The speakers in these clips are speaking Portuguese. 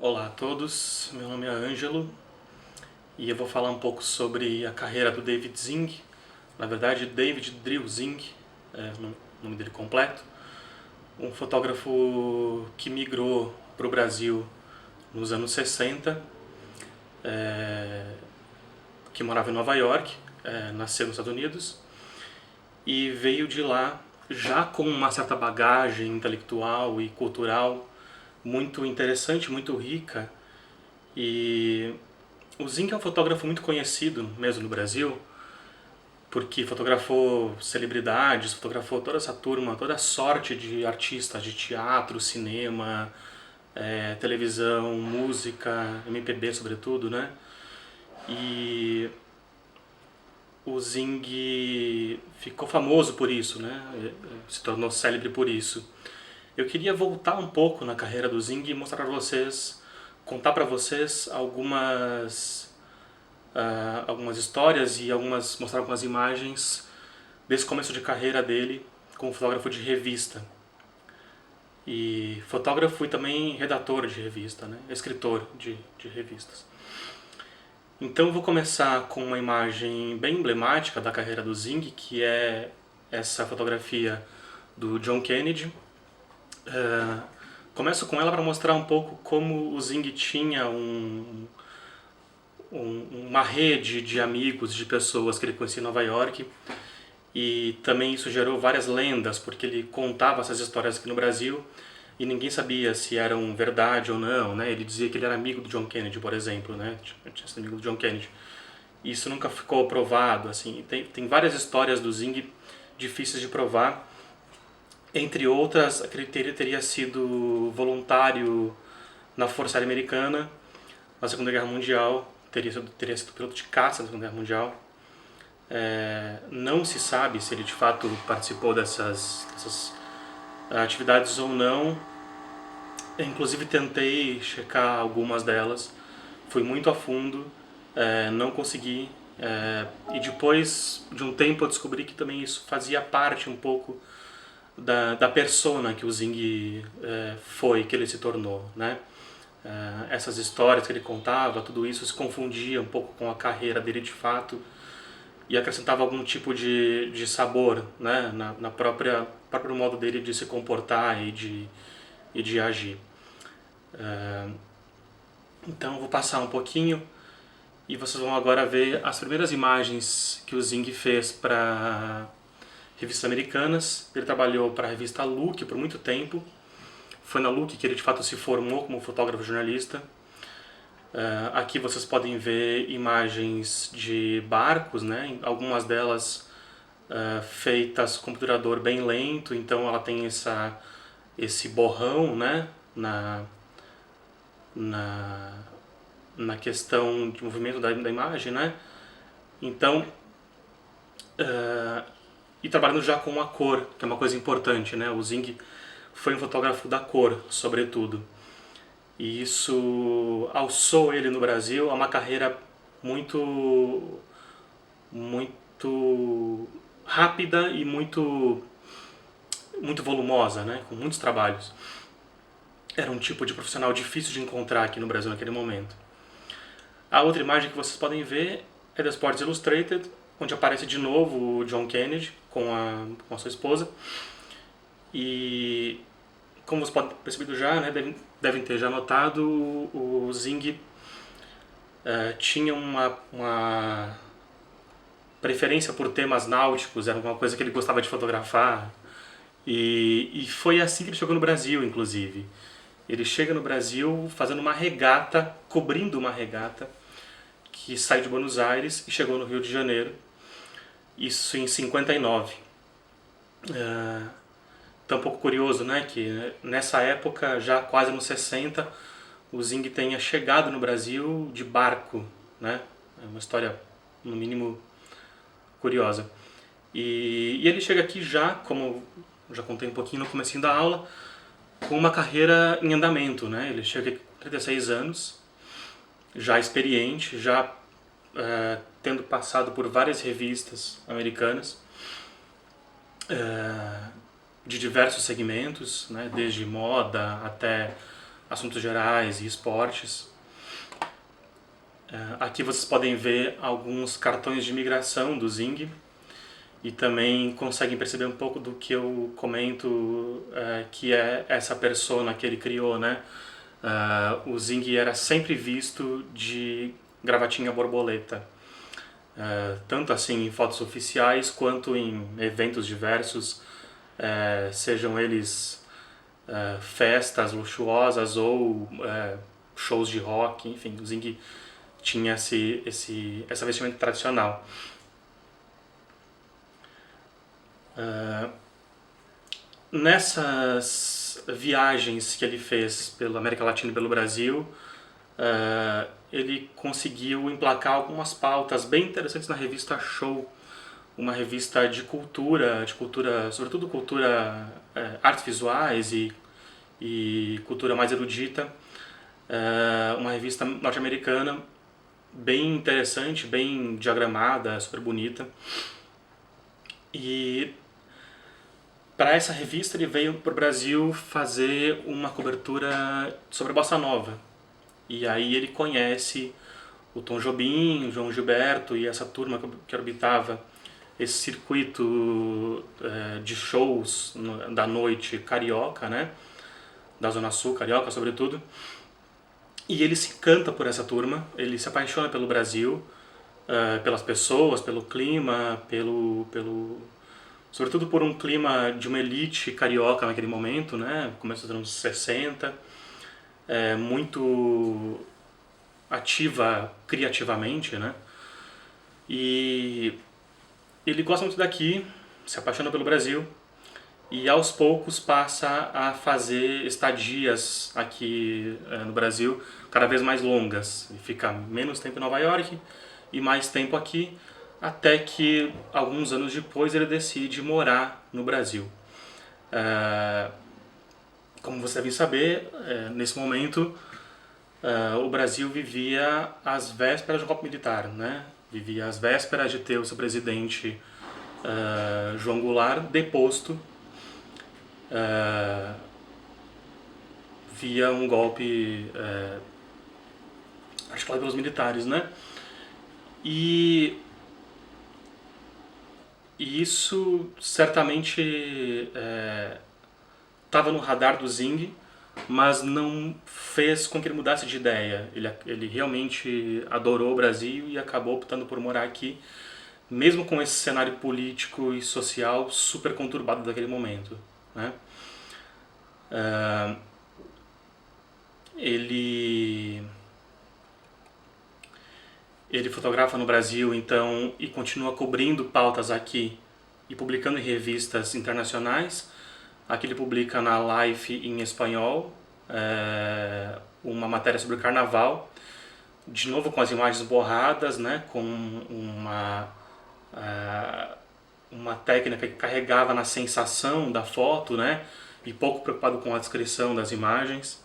Olá a todos, meu nome é Ângelo e eu vou falar um pouco sobre a carreira do David Zing, na verdade David Drill Zing, é o nome dele completo, um fotógrafo que migrou para o Brasil nos anos 60, que morava em Nova York, nasceu nos Estados Unidos e veio de lá já com uma certa bagagem intelectual e cultural muito interessante, muito rica. E o Zink é um fotógrafo muito conhecido mesmo no Brasil, porque fotografou celebridades, fotografou toda essa turma, toda a sorte de artistas de teatro, cinema, televisão, música, MPB sobretudo, né? E o Zing ficou famoso por isso, né? Se tornou célebre por isso. Eu queria voltar um pouco na carreira do Zing e mostrar para vocês, contar para vocês algumas histórias e mostrar algumas imagens desse começo de carreira dele como fotógrafo de revista. E fotógrafo e também redator de revista, né? Escritor de revistas. Então eu vou começar com uma imagem bem emblemática da carreira do Zing, que é essa fotografia do John Kennedy. Começo com ela para mostrar um pouco como o Zing tinha uma rede de amigos, de pessoas que ele conhecia em Nova York, e também isso gerou várias lendas, porque ele contava essas histórias aqui no Brasil e ninguém sabia se eram verdade ou não, né? Ele dizia que ele era amigo do John Kennedy, por exemplo, né? Tinha sido amigo do John Kennedy. Isso nunca ficou provado, assim. Tem várias histórias do Zing difíceis de provar. Entre outras, ele teria sido voluntário na Força Aérea Americana na Segunda Guerra Mundial, teria sido piloto de caça na Segunda Guerra Mundial. Não se sabe se ele de fato participou dessas atividades ou não. Inclusive tentei checar algumas delas, fui muito a fundo, não consegui. E depois de um tempo eu descobri que também isso fazia parte um pouco da persona que o Zing foi, que ele se tornou, né? Essas histórias que ele contava, tudo isso se confundia um pouco com a carreira dele de fato e acrescentava algum tipo de sabor, né, na próprio modo dele de se comportar e de agir. Então eu vou passar um pouquinho e vocês vão agora ver as primeiras imagens que o Zing fez para revistas americanas. Ele trabalhou para a revista Look por muito tempo. Foi na Look que ele de fato se formou como fotógrafo jornalista. Aqui vocês podem ver imagens de barcos, né? Algumas delas feitas com obturador bem lento, então ela tem esse borrão, né? Na, na questão de movimento da imagem, né? Então, e trabalhando já com a cor, que é uma coisa importante, né? O Zing foi um fotógrafo da cor, sobretudo. E isso alçou ele no Brasil a uma carreira muito rápida e muito volumosa, né? Com muitos trabalhos. Era um tipo de profissional difícil de encontrar aqui no Brasil naquele momento. A outra imagem que vocês podem ver é da Sports Illustrated, onde aparece de novo o John Kennedy com a sua esposa. E como vocês podem ter percebido já, né, devem ter já notado, o Zing tinha uma preferência por temas náuticos, era uma coisa que ele gostava de fotografar. E foi assim que ele chegou no Brasil, inclusive. Ele chega no Brasil fazendo uma regata, cobrindo uma regata, que sai de Buenos Aires e chegou no Rio de Janeiro. Isso em 59. Então é um pouco curioso, né, que nessa época, já quase nos 60, o Zing tenha chegado no Brasil de barco, né? É uma história, no mínimo, curiosa. E ele chega aqui já, como já contei um pouquinho no comecinho da aula, com uma carreira em andamento, né? Ele chega aqui com 36 anos, já experiente, já tendo passado por várias revistas americanas, de diversos segmentos, né? Desde moda até assuntos gerais e esportes. Aqui vocês podem ver alguns cartões de migração do Zing e também conseguem perceber um pouco do que eu comento, que é essa persona que ele criou, né? O Zing era sempre visto de gravatinha borboleta, tanto assim em fotos oficiais quanto em eventos diversos, sejam eles festas luxuosas ou shows de rock, enfim, o Zing tinha essa vestimenta tradicional. Nessas viagens que ele fez pela América Latina e pelo Brasil, ele conseguiu emplacar algumas pautas bem interessantes na revista Show, uma revista de cultura, sobretudo cultura, artes visuais e cultura mais erudita, uma revista norte-americana bem interessante, bem diagramada, super bonita. E para essa revista ele veio para o Brasil fazer uma cobertura sobre a Bossa Nova. E aí ele conhece o Tom Jobim, o João Gilberto e essa turma que orbitava esse circuito de shows da noite carioca, né? Da Zona Sul carioca, sobretudo. E ele se encanta por essa turma, ele se apaixona pelo Brasil, pelas pessoas, pelo clima, sobretudo por um clima de uma elite carioca naquele momento, né? Começo dos anos 60, muito ativa criativamente, né? E ele gosta muito daqui, se apaixona pelo Brasil e aos poucos passa a fazer estadias aqui no Brasil cada vez mais longas. Ele fica menos tempo em Nova York e mais tempo aqui, até que alguns anos depois ele decide morar no Brasil. Como você deve saber, nesse momento o Brasil vivia às vésperas de um golpe militar, né? Vivia às vésperas de ter o seu presidente João Goulart deposto via um golpe articulado pelos militares, né? E isso certamente estava no radar do Zing, mas não fez com que ele mudasse de ideia. Ele realmente adorou o Brasil e acabou optando por morar aqui, mesmo com esse cenário político e social super conturbado daquele momento, né? Ele fotografa no Brasil, então, e continua cobrindo pautas aqui e publicando em revistas internacionais. Aqui ele publica na Life em espanhol uma matéria sobre o carnaval, de novo com as imagens borradas, né, com uma técnica que carregava na sensação da foto, né, e pouco preocupado com a descrição das imagens.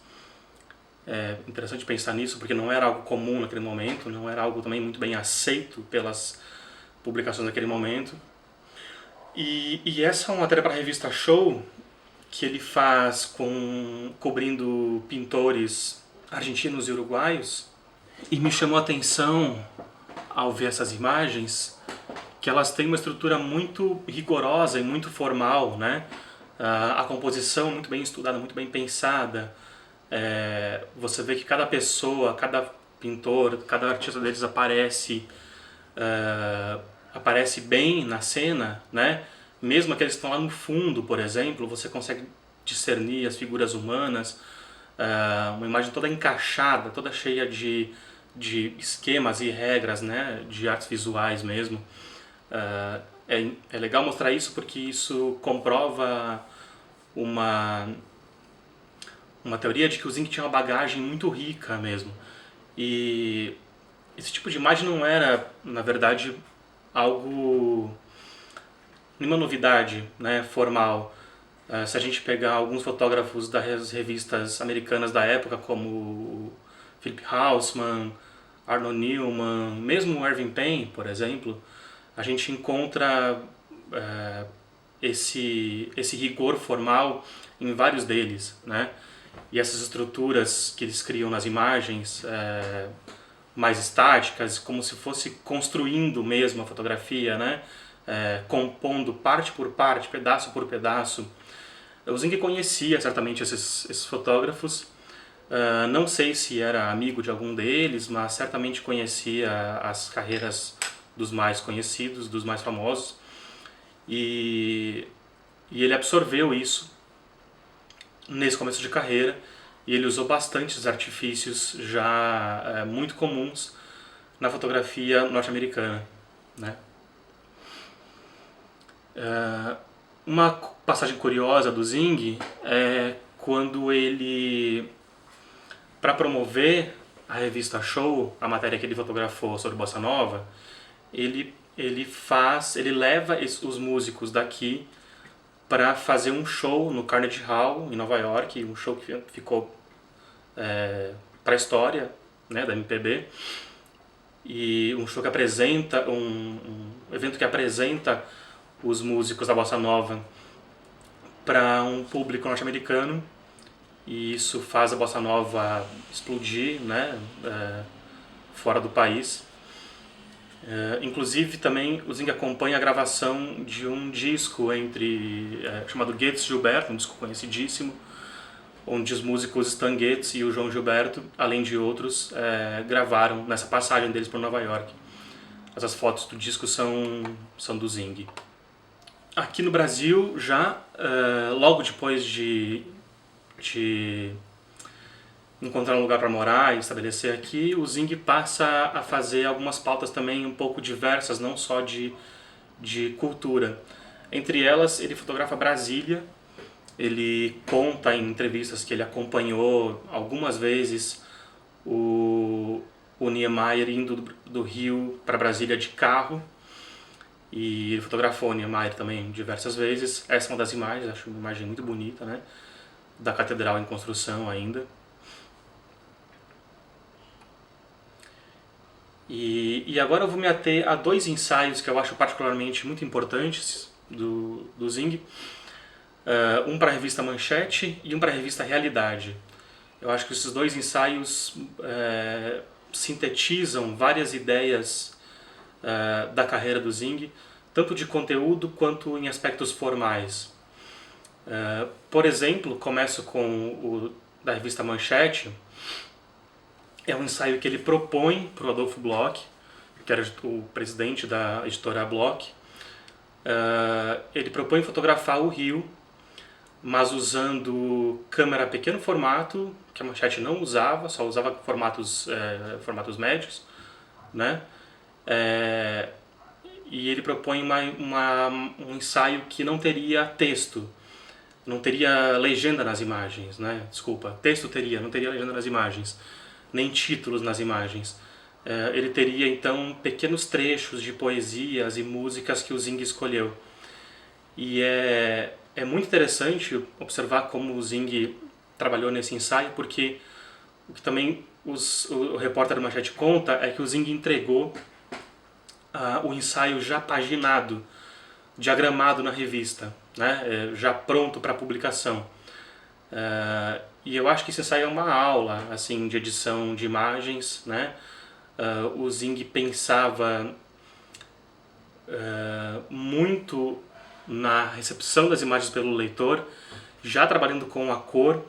É interessante pensar nisso, porque não era algo comum naquele momento, não era algo também muito bem aceito pelas publicações naquele momento. E essa é uma matéria para a revista Show, que ele faz cobrindo pintores argentinos e uruguaios, e me chamou a atenção ao ver essas imagens que elas têm uma estrutura muito rigorosa e muito formal, né? A composição muito bem estudada, muito bem pensada. Você vê que cada pessoa, cada pintor, cada artista deles aparece bem na cena, né? Mesmo aqueles que estão lá no fundo, por exemplo, você consegue discernir as figuras humanas, uma imagem toda encaixada, toda cheia de esquemas e regras, né? De artes visuais mesmo. É legal mostrar isso porque isso comprova uma teoria de que o Zing tinha uma bagagem muito rica mesmo. E esse tipo de imagem não era, na verdade, nenhuma novidade, né, formal. Se a gente pegar alguns fotógrafos das revistas americanas da época, como Philip Haussmann, Arnold Newman, mesmo o Irving Penn, por exemplo, a gente encontra esse rigor formal em vários deles, né? e essas estruturas que eles criam nas imagens mais estáticas, como se fosse construindo mesmo a fotografia, né? Compondo parte por parte, pedaço por pedaço. O Zing conhecia certamente esses fotógrafos. Não sei se era amigo de algum deles, mas certamente conhecia as carreiras dos mais conhecidos, dos mais famosos. E ele absorveu isso nesse começo de carreira, e ele usou bastante os artifícios já muito comuns na fotografia norte-americana, né? Uma passagem curiosa do Zing é quando ele, para promover a revista Show, a matéria que ele fotografou sobre Bossa Nova, ele leva os músicos daqui para fazer um show no Carnegie Hall, em Nova York, um show que ficou para a história, né, da MPB, e um show que apresenta, um evento que apresenta os músicos da Bossa Nova para um público norte-americano, e isso faz a Bossa Nova explodir, né, fora do país. Inclusive também o Zing acompanha a gravação de um disco chamado Getz Gilberto, um disco conhecidíssimo, onde os músicos Stan Getz e o João Gilberto, além de outros, gravaram nessa passagem deles por Nova York. Essas fotos do disco são do Zing. Aqui no Brasil, já logo depois de encontrar um lugar para morar e estabelecer aqui, o Zing passa a fazer algumas pautas também um pouco diversas, não só de cultura. Entre elas, ele fotografa Brasília. Ele conta em entrevistas que ele acompanhou algumas vezes o Niemeyer indo do Rio para Brasília de carro, e ele fotografou o Niemeyer também diversas vezes. Essa é uma das imagens, acho uma imagem muito bonita, né? Da catedral em construção ainda. E agora eu vou me ater a dois ensaios que eu acho particularmente muito importantes do Zing. Um para a revista Manchete e um para a revista Realidade. Eu acho que esses dois ensaios sintetizam várias ideias da carreira do Zing, tanto de conteúdo quanto em aspectos formais. Por exemplo, começo com o da revista Manchete. É um ensaio que ele propõe para o Adolfo Bloch, que era o presidente da editora Bloch. Ele propõe fotografar o Rio, mas usando câmera pequeno formato, que a Manchete não usava, só usava formatos médios, né? E ele propõe um ensaio que não teria texto, não teria legenda nas imagens, né? Desculpa, texto teria, não teria legenda nas imagens, nem títulos nas imagens. Ele teria então pequenos trechos de poesias e músicas que o Zing escolheu. E é muito interessante observar como o Zing trabalhou nesse ensaio, porque o que também o repórter da Manchete conta é que o Zing entregou o ensaio já paginado, diagramado na revista, né? Já pronto para publicação. E eu acho que esse ensaio é uma aula assim, de edição de imagens, né? O Zing pensava muito na recepção das imagens pelo leitor, já trabalhando com a cor.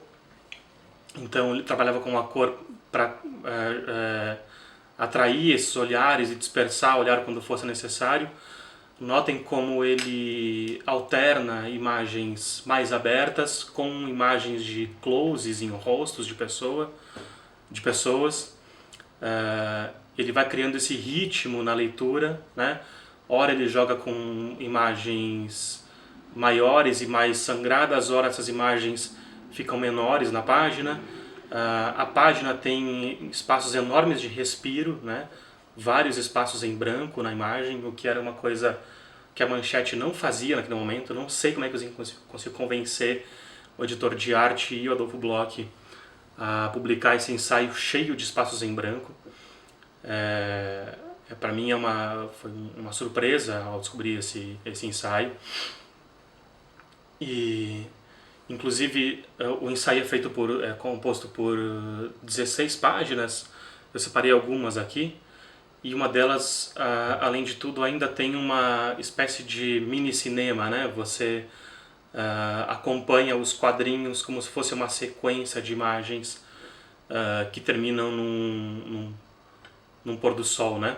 Então ele trabalhava com a cor para atrair esses olhares e dispersar o olhar quando fosse necessário. Notem como ele alterna imagens mais abertas com imagens de closes em rostos de pessoas. Ele vai criando esse ritmo na leitura, né? Ora ele joga com imagens maiores e mais sangradas, ora essas imagens ficam menores na página. A página tem espaços enormes de respiro, né? Vários espaços em branco na imagem, o que era uma coisa que a Manchete não fazia naquele momento. Não sei como é que eu consigo convencer o editor de arte e o Adolfo Bloch a publicar esse ensaio cheio de espaços em branco. Para mim foi uma surpresa ao descobrir esse ensaio. E Inclusive, o ensaio é composto por 16 páginas. Eu separei algumas aqui. E uma delas, além de tudo, ainda tem uma espécie de mini cinema, né? Você acompanha os quadrinhos como se fosse uma sequência de imagens que terminam num pôr do sol, né?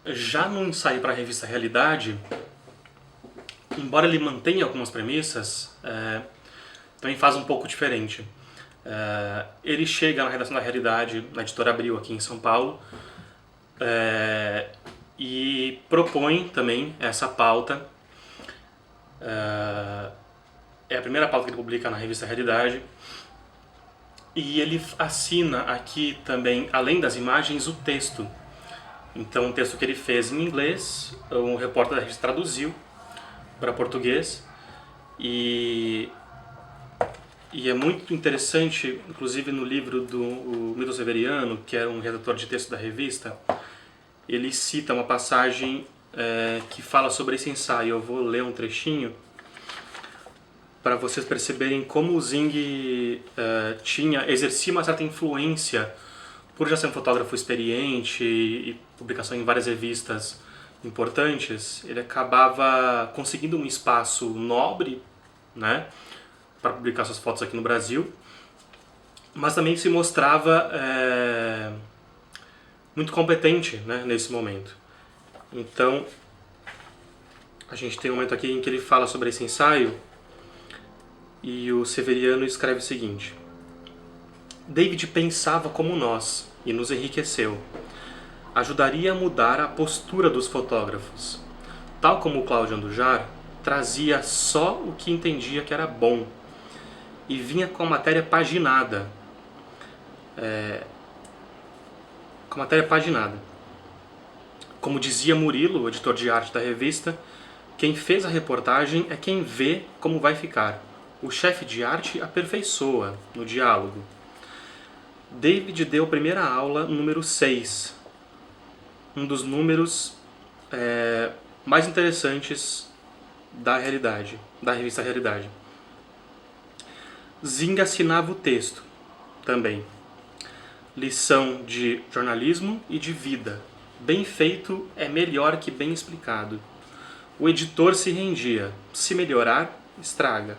Já no ensaio para a revista Realidade, embora ele mantenha algumas premissas, também faz um pouco diferente. Ele chega na redação da Realidade, na editora Abril, aqui em São Paulo, e propõe também essa pauta. É a primeira pauta que ele publica na revista Realidade. E ele assina aqui também, além das imagens, o texto. Então, um texto que ele fez em inglês, um repórter da revista traduziu para português. E é muito interessante, inclusive no livro do Milton Severiano, que era um redator de texto da revista, ele cita uma passagem que fala sobre esse ensaio. Eu vou ler um trechinho para vocês perceberem como o Zing exercia uma certa influência, por já ser um fotógrafo experiente e publicação em várias revistas importantes. Ele acabava conseguindo um espaço nobre, né, para publicar suas fotos aqui no Brasil, mas também se mostrava muito competente, né, nesse momento. Então, a gente tem um momento aqui em que ele fala sobre esse ensaio, e o Severiano escreve o seguinte: David pensava como nós e nos enriqueceu. Ajudaria a mudar a postura dos fotógrafos. Tal como o Cláudio Andujar, trazia só o que entendia que era bom e vinha com a matéria paginada. Como dizia Murilo, o editor de arte da revista, quem fez a reportagem é quem vê como vai ficar. O chefe de arte aperfeiçoa no diálogo. David deu a primeira aula número 6, um dos números mais interessantes da Realidade, da revista Realidade. Zing assinava o texto também. Lição de jornalismo e de vida. Bem feito é melhor que bem explicado. O editor se rendia. Se melhorar, estraga.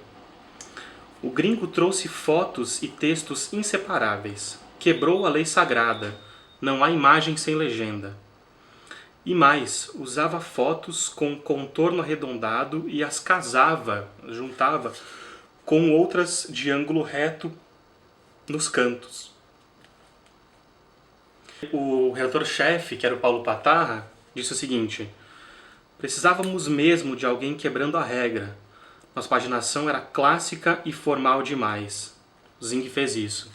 O gringo trouxe fotos e textos inseparáveis. Quebrou a lei sagrada. Não há imagem sem legenda. E mais, usava fotos com contorno arredondado e as juntava com outras de ângulo reto nos cantos. O redator-chefe, que era o Paulo Patarra, disse o seguinte: precisávamos mesmo de alguém quebrando a regra. Nossa paginação era clássica e formal demais. O Zing fez isso.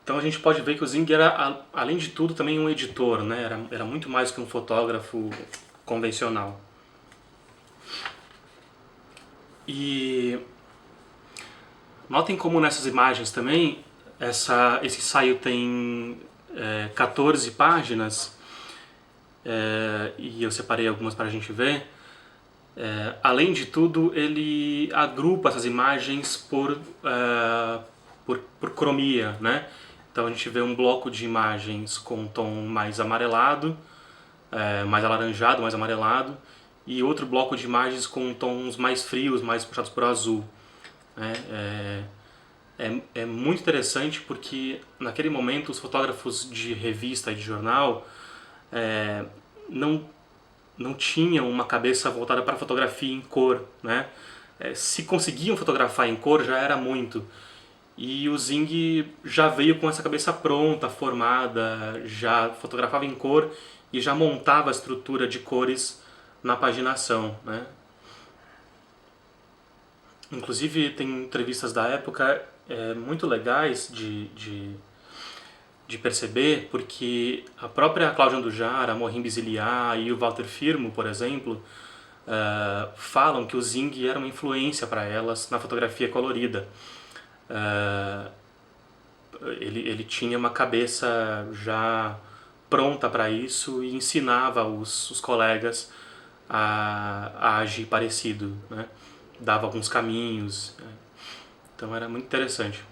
Então a gente pode ver que o Zing era, além de tudo, também um editor, né? Era muito mais que um fotógrafo convencional. E notem como nessas imagens também, esse ensaio tem 14 páginas, e eu separei algumas para a gente ver. Além de tudo, ele agrupa essas imagens por cromia, né? Então a gente vê um bloco de imagens com um tom mais amarelado, mais alaranjado, mais amarelado, e outro bloco de imagens com tons mais frios, mais puxados por azul. É muito interessante porque naquele momento os fotógrafos de revista e de jornal não tinham uma cabeça voltada para a fotografia em cor, né? Se conseguiam fotografar em cor já era muito. E o Zing já veio com essa cabeça pronta, formada, já fotografava em cor e já montava a estrutura de cores na paginação, né? Inclusive tem entrevistas da época muito legais de perceber, porque a própria Cláudia Andujar, a Morim Biziliar e o Walter Firmo, por exemplo, falam que o Zing era uma influência para elas na fotografia colorida. Ele tinha uma cabeça já pronta para isso e ensinava os colegas a agir parecido, né? dava alguns caminhos, então era muito interessante.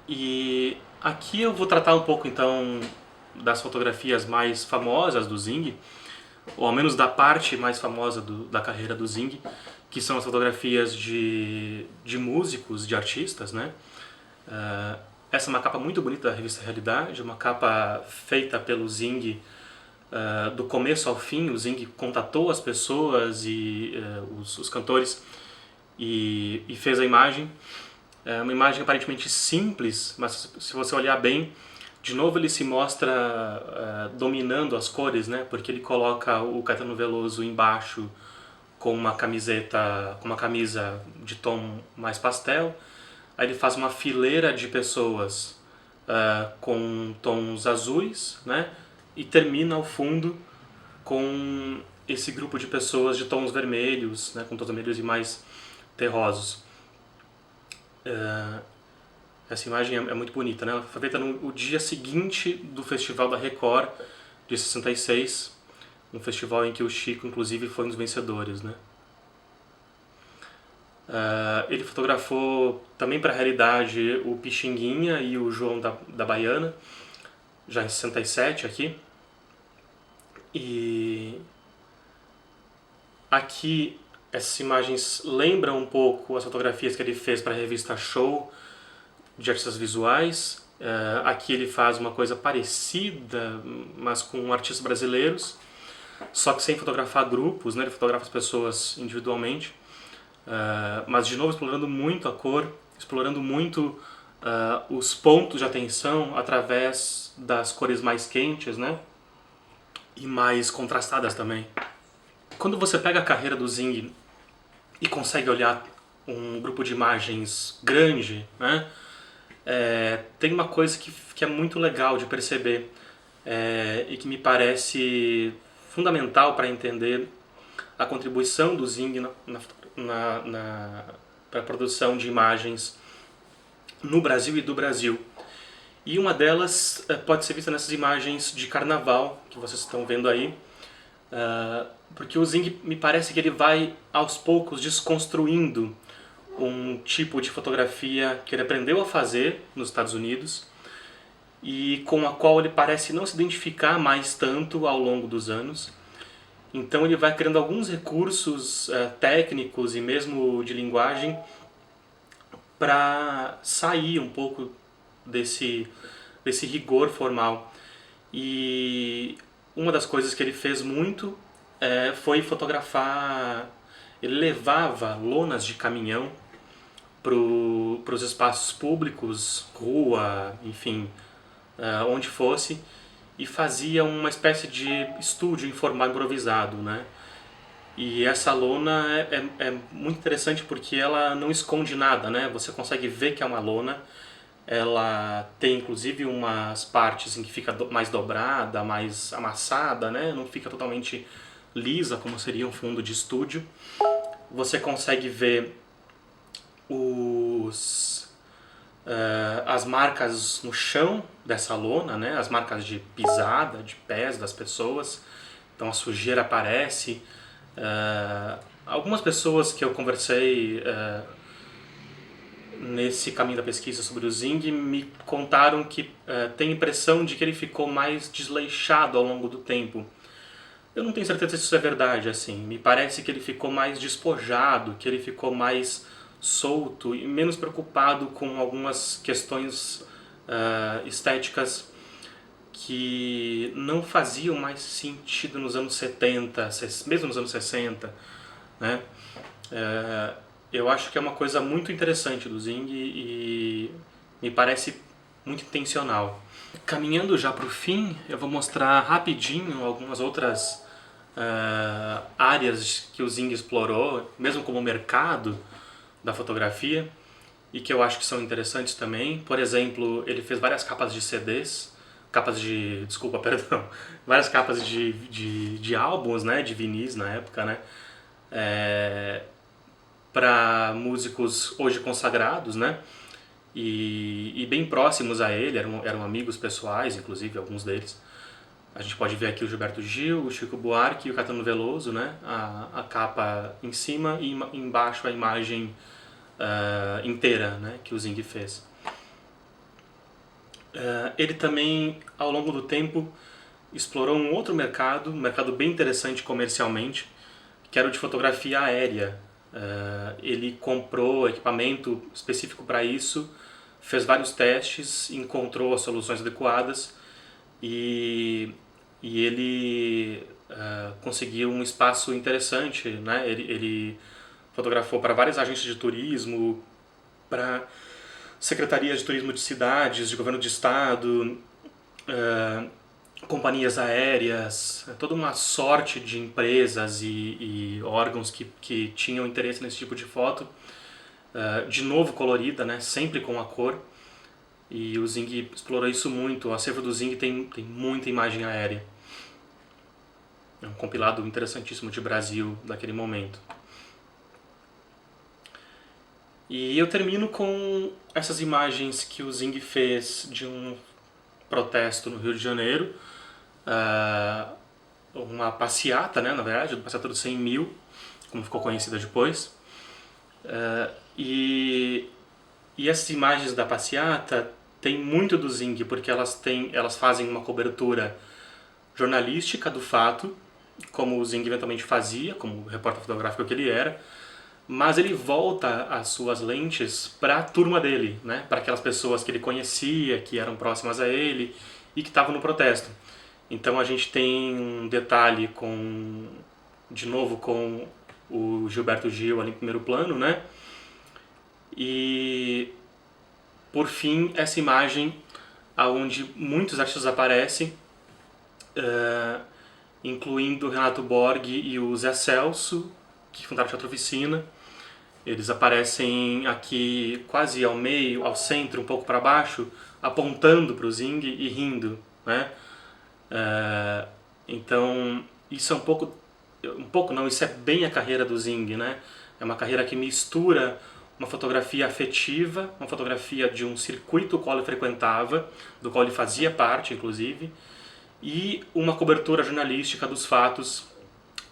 E aqui eu vou tratar um pouco então das fotografias mais famosas do Zing, ou ao menos da parte mais famosa da carreira do Zing, que são as fotografias de músicos, de artistas, né? Essa é uma capa muito bonita da revista Realidade, uma capa feita pelo Zing do começo ao fim. O Zing contatou as pessoas e os cantores e fez a imagem. É uma imagem aparentemente simples, mas se você olhar bem, de novo ele se mostra dominando as cores, né? Porque ele coloca o Caetano Veloso embaixo com uma camiseta, com uma camisa de tom mais pastel. Aí ele faz uma fileira de pessoas com tons azuis, né? E termina ao fundo com esse grupo de pessoas de tons vermelhos, né? Com tons vermelhos e mais terrosos. Essa imagem é muito bonita, né? Ela foi feita no dia seguinte do Festival da Record de 66, um festival em que o Chico, inclusive, foi um dos vencedores, né? Ele fotografou também para a Realidade o Pixinguinha e o João da Baiana, já em 67 aqui. E aqui essas imagens lembram um pouco as fotografias que ele fez para a revista Show de artistas visuais. Aqui ele faz uma coisa parecida, mas com artistas brasileiros, só que sem fotografar grupos, né? Ele fotografa as pessoas individualmente. Mas de novo explorando muito a cor, explorando muito os pontos de atenção através das cores mais quentes, né? E mais contrastadas também. Quando você pega a carreira do Zing e consegue olhar um grupo de imagens grande, né? Tem uma coisa que é muito legal de perceber e que me parece fundamental para entender a contribuição do Zing para a produção de imagens no Brasil e do Brasil. E uma delas pode ser vista nessas imagens de carnaval que vocês estão vendo aí, porque o Zing me parece que ele vai aos poucos desconstruindo um tipo de fotografia que ele aprendeu a fazer nos Estados Unidos e com a qual ele parece não se identificar mais tanto ao longo dos anos. Então ele vai criando alguns recursos técnicos e mesmo de linguagem para sair um pouco desse rigor formal. E uma das coisas que ele fez muito foi fotografar. Ele levava lonas de caminhão para os espaços públicos, rua, enfim, onde fosse, e fazia uma espécie de estúdio informal improvisado, né? E essa lona é muito interessante porque ela não esconde nada, né? Você consegue ver que é uma lona. Ela tem inclusive umas partes em que fica mais dobrada, mais amassada, né? Não fica totalmente lisa como seria um fundo de estúdio. Você consegue ver as marcas no chão dessa lona, né? As marcas de pisada, de pés das pessoas. Então a sujeira aparece. Algumas pessoas que eu conversei nesse caminho da pesquisa sobre o Zing me contaram que tem a impressão de que ele ficou mais desleixado ao longo do tempo. Eu não tenho certeza se isso é verdade, assim. Me parece que ele ficou mais despojado, que ele ficou mais solto e menos preocupado com algumas questões estéticas que não faziam mais sentido nos anos 70, mesmo nos anos 60, né? Eu acho que é uma coisa muito interessante do Zing e me parece muito intencional. Caminhando já para o fim, eu vou mostrar rapidinho algumas outras áreas que o Zing explorou, mesmo como mercado da fotografia, e que eu acho que são interessantes também. Por exemplo, ele fez várias capas de CDs, várias capas de álbuns, né, de vinis na época, né, para músicos hoje consagrados, né, e bem próximos a ele, eram amigos pessoais, inclusive, alguns deles. A gente pode ver aqui o Gilberto Gil, o Chico Buarque e o Caetano Veloso, né? A capa em cima e embaixo a imagem inteira, né? Que o Zing fez. Ele também, ao longo do tempo, explorou um outro mercado, um mercado bem interessante comercialmente, que era o de fotografia aérea. Ele comprou equipamento específico para isso, fez vários testes, encontrou as soluções adequadas e ele conseguiu um espaço interessante, né? Ele fotografou para várias agências de turismo, para secretarias de turismo de cidades, de governo de estado, companhias aéreas, toda uma sorte de empresas e órgãos que tinham interesse nesse tipo de foto, de novo colorida, né? Sempre com a cor. E o Zing explorou isso muito. O acervo do Zing tem muita imagem aérea. É um compilado interessantíssimo de Brasil daquele momento. E eu termino com essas imagens que o Zing fez de um protesto no Rio de Janeiro. Uma passeata, né, na verdade, uma passeata dos 100 mil, como ficou conhecida depois. E essas imagens da passeata tem muito do Zing, porque elas fazem uma cobertura jornalística do fato, como o Zing eventualmente fazia, como repórter fotográfico que ele era, mas ele volta as suas lentes para a turma dele, né? Para aquelas pessoas que ele conhecia, que eram próximas a ele e que estavam no protesto. Então a gente tem um detalhe de novo com o Gilberto Gil ali em primeiro plano, né? E por fim, essa imagem onde muitos artistas aparecem, incluindo o Renato Borg e o Zé Celso, que fundaram o Teatro Oficina. Eles aparecem aqui quase ao meio, ao centro, um pouco para baixo, apontando para o Zing e rindo, né? Então, isso é um pouco não, isso é bem a carreira do Zing, né? É uma carreira que mistura uma fotografia afetiva, uma fotografia de um circuito qual ele frequentava, do qual ele fazia parte, inclusive, e uma cobertura jornalística dos fatos,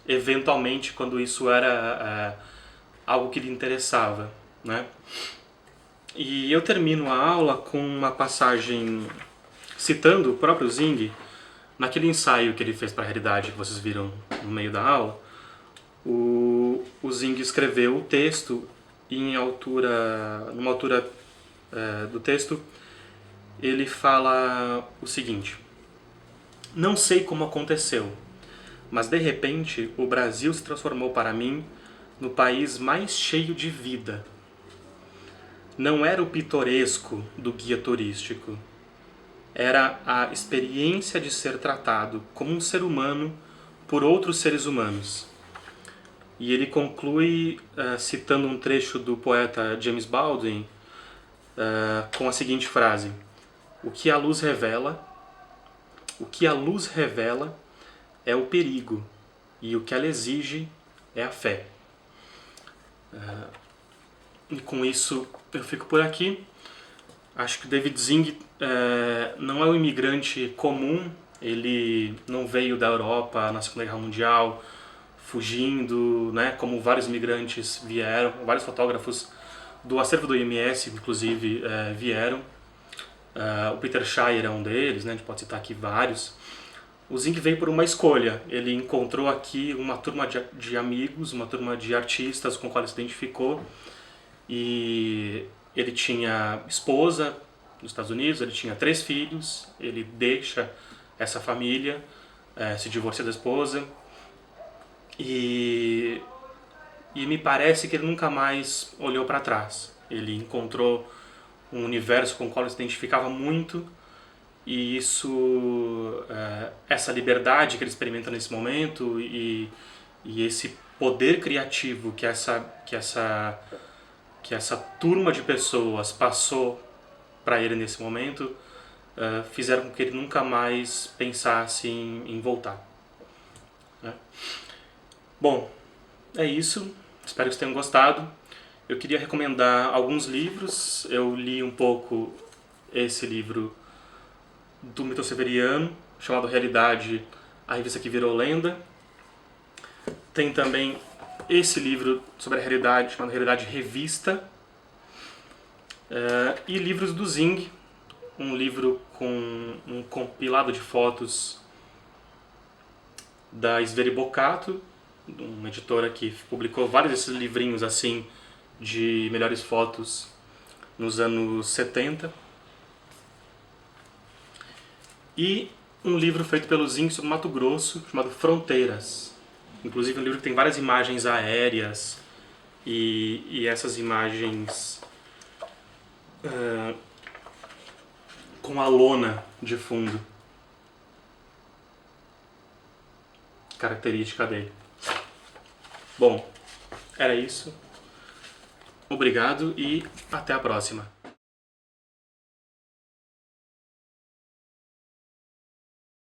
eventualmente quando isso era algo que lhe interessava, né? E eu termino a aula com uma passagem citando o próprio Zing, naquele ensaio que ele fez para a realidade que vocês viram no meio da aula. O Zing escreveu o texto e numa altura do texto ele fala o seguinte: não sei como aconteceu, mas de repente o Brasil se transformou para mim no país mais cheio de vida. Não era o pitoresco do guia turístico, era a experiência de ser tratado como um ser humano por outros seres humanos. E ele conclui citando um trecho do poeta James Baldwin com a seguinte frase: o que a luz revela é o perigo, e o que ela exige é a fé. E com isso eu fico por aqui. Acho que o David Zing não é um imigrante comum. Ele não veio da Europa na Segunda Guerra Mundial fugindo, né, como vários imigrantes vieram, vários fotógrafos do acervo do IMS, inclusive, vieram. O Peter Shire é um deles, né, a gente pode citar aqui vários. O Zing veio por uma escolha. Ele encontrou aqui uma turma de amigos, uma turma de artistas com qual ele se identificou. E ele tinha esposa nos Estados Unidos, ele tinha 3 filhos, ele deixa essa família, se divorcia da esposa. E me parece que ele nunca mais olhou para trás. Ele encontrou um universo com o qual ele se identificava muito, e isso, essa liberdade que ele experimenta nesse momento e esse poder criativo que essa turma de pessoas passou para ele nesse momento, fizeram com que ele nunca mais pensasse em voltar, né? Bom, é isso. Espero que vocês tenham gostado. Eu queria recomendar alguns livros. Eu li um pouco esse livro do Milton Severiano, chamado Realidade, a revista que virou lenda. Tem também esse livro sobre a realidade, chamado Realidade Revista. E livros do Zing, um livro com um compilado de fotos da Sveribocato, uma editora que publicou vários desses livrinhos assim de melhores fotos nos anos 70. E um livro feito pelo Zing sobre Mato Grosso, chamado Fronteiras. Inclusive um livro que tem várias imagens aéreas e essas imagens com a lona de fundo, característica dele. Bom, era isso. Obrigado e até a próxima.